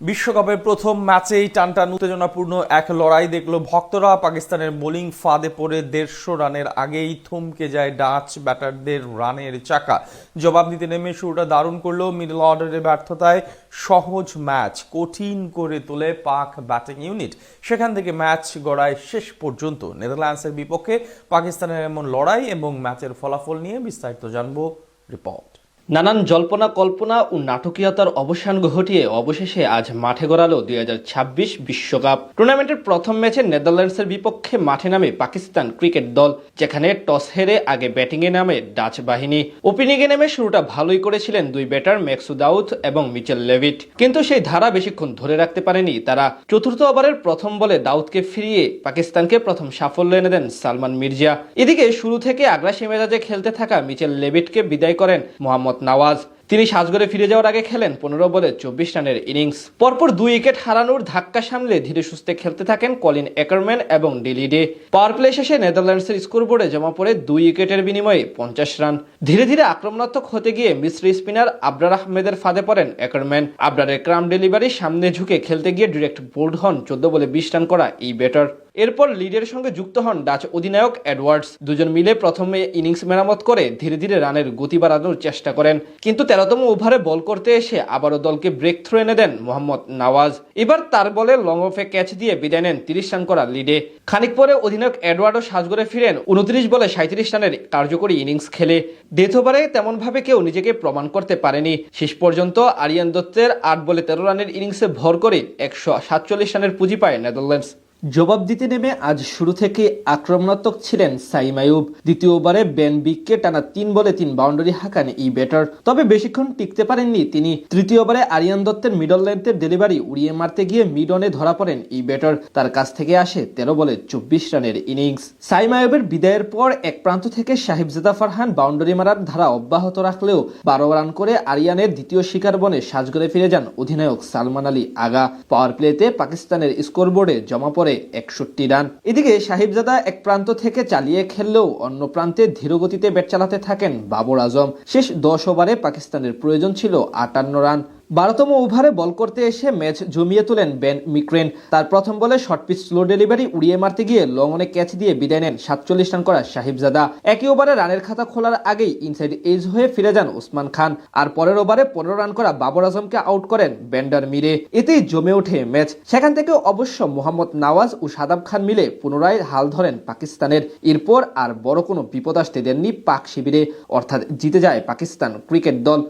বিশ্বকাপের প্রথম ম্যাচেই টানটান উত্তেজনাপূর্ণ এক লড়াই দেখল ভক্তরা। পাকিস্তানের বোলিং ফাঁদে পড়ে 150 রানের আগেই থমকে যায় ডাচ ব্যাটারদের রানের চাকা। জবাব দিতে নেমে শুরুটা দারুণ করলেও মিডল অর্ডারের ব্যর্থতায় সহজ ম্যাচ কঠিন করে তোলে পাক ব্যাটিং ইউনিট। সেখান থেকে ম্যাচ গড়ায় শেষ পর্যন্ত। নেদারল্যান্ডসের বিপক্ষে পাকিস্তানের এমন লড়াই এবং ম্যাচের ফলাফল নিয়ে বিস্তারিত জানবো রিপোর্ট। নানান জল্পনা কল্পনা ও নাটকীয়তার অবসান ঘটিয়ে অবশেষে আজ মাঠে গড়ালো 2026 বিশ্বকাপ টুর্নামেন্টের প্রথম ম্যাচে নেদারল্যান্ডসের বিপক্ষে মাঠে নামে পাকিস্তান ক্রিকেট দল, যেখানে টস হেরে আগে ব্যাটিংয়ে নামে ডাচ বাহিনী। ওপেনিংয়ে নেমে শুরুটা ভালোই করেছিলেন দুই ব্যাটার ম্যাক্সু দাউদ এবং মিচেল লেভিট, কিন্তু সেই ধারা বেশিক্ষণ ধরে রাখতে পারেনি তারা। চতুর্থ ওভারের প্রথম বলে দাউদকে ফিরিয়ে পাকিস্তানকে প্রথম সাফল্য এনে দেন সালমান মির্জা। এদিকে শুরু থেকে আগ্রাসী মেজাজে খেলতে থাকা মিচেল লেভিটকে বিদায় করেন মোহাম্মদ নওয়াজ। তিনি সাজঘরে ফিরে যাওয়ার আগে খেলেন 15 বলে 24 রানের ইনিংস। পরপর 2 উইকেট হারানোর ধাক্কা সামলে ধীরে সুস্থে খেলতে থাকেন কলিন অ্যাকারম্যান এবং ডিলিডে। পাওয়ার প্লে শেষে নেদারল্যান্ডসের স্কোরবোর্ডে জমা পড়ে 2 উইকেটের বিনিময়ে 50 রান। ধীরে ধীরে আক্রমণাত্মক হতে গিয়ে মিসরি স্পিনার আবরার আহমেদের ফাঁদে পড়েন অ্যাকারম্যান। আবরারের ক্রাম ডেলিভারি সামনে ঝুঁকে খেলতে গিয়ে ডিরেক্ট বোল্ড হন 14 বলে 20 রান করা এই ব্যাটার। এরপর লিডের সঙ্গে যুক্ত হন ডাচ অধিনায়ক এডওয়ার্ডস। দুজন মিলে প্রথমে ইনিংস মেরামত করে ধীরে ধীরে রানের গতি বাড়ানোর চেষ্টা করেন, কিন্তু 13তম ওভারে বল করতে এসে আবারও দলকে ব্রেক থ্রু এনে দেন মোহাম্মদ নওয়াজ। এবার তার বলে লং অফে ক্যাচ দিয়ে বিদায় নেন 30 রান করা লিডে। খানিক পরে অধিনায়ক এডওয়ার্ডও সাজঘরে ফিরেন 29 বলে 37 রানের কার্যকরী ইনিংস খেলে। ডেথ ওভারে তেমনভাবে কেউ নিজেকে প্রমাণ করতে পারেনি। শেষ পর্যন্ত আরিয়ান দত্তের 8 বলে 13 রানের ইনিংসে ভর করে 147 রানের পুঁজি পায় নেদারল্যান্ডস। জবাব দিতে নেমে আজ শুরু থেকে আক্রমণাত্মক ছিলেন সাইম আইয়ুব। দ্বিতীয় ওভারে বেন বিগকে টানা 3 বলে 3 বাউন্ডারি হাঁকান এই ব্যাটার, তবে বেশিক্ষণ টিকতে পারেননি তিনি। তৃতীয় ওভারে আরিয়ান দত্তের মিডল লেন্থের ডেলিভারি উড়িয়ে মারতে গিয়ে মিড অনে ধরা পড়েন এই ব্যাটার। তার কাছ থেকে আসে 13 বলে 24 রানের ইনিংস। সাইম আইয়ুবের বিদায়ের পর এক প্রান্ত থেকে সাহিবজাদা ফারহান বাউন্ডারি মারার ধারা অব্যাহত রাখলেও 12 রান করে আরিয়ানের দ্বিতীয় শিকার বনে সাজঘরে ফিরে যান অধিনায়ক সালমান আলী আগা। পাওয়ার প্লেতে পাকিস্তানের স্কোরবোর্ডে জমা পড়ে 61 রান। এদিকে সাহিবজাদা এক প্রান্ত থেকে চালিয়ে খেললেও অন্য প্রান্তে ধীরগতিতে ব্যাট চালাতে থাকেন বাবর আজম। শেষ 10 ওভারে পাকিস্তানের প্রয়োজন ছিল 58 রান। 12তম ওভারে বল করতে এসে ম্যাচ জমিয়ে তোলেন বেন মিক্রেন। তার প্রথম বলে শর্ট পিচ স্লো ডেলিভারি উড়িয়ে মারতে গিয়ে লং অনে ক্যাচ দিয়ে বিদায় নেন 47 রান করা সাহিবজাদা। একই ওভারে রানের খাতা খোলার আগেই ইনসাইড এজ হয়ে ফিরে যান ওসমান খান, আর পরের ওভারে 15 রান করা বাবর আজমকে আউট করেন ব্যান্ডার মিরে। এতেই জমে ওঠে ম্যাচ। সেখান থেকে অবশ্য মোহাম্মদ নওয়াজ ও সাদাব খান মিলে পুনরায় হাল ধরেন পাকিস্তানের। এরপর আর বড় কোনো বিপদ আসতে দেননি পাক শিবিরে, অর্থাৎ জিতে যায় পাকিস্তান ক্রিকেট দল।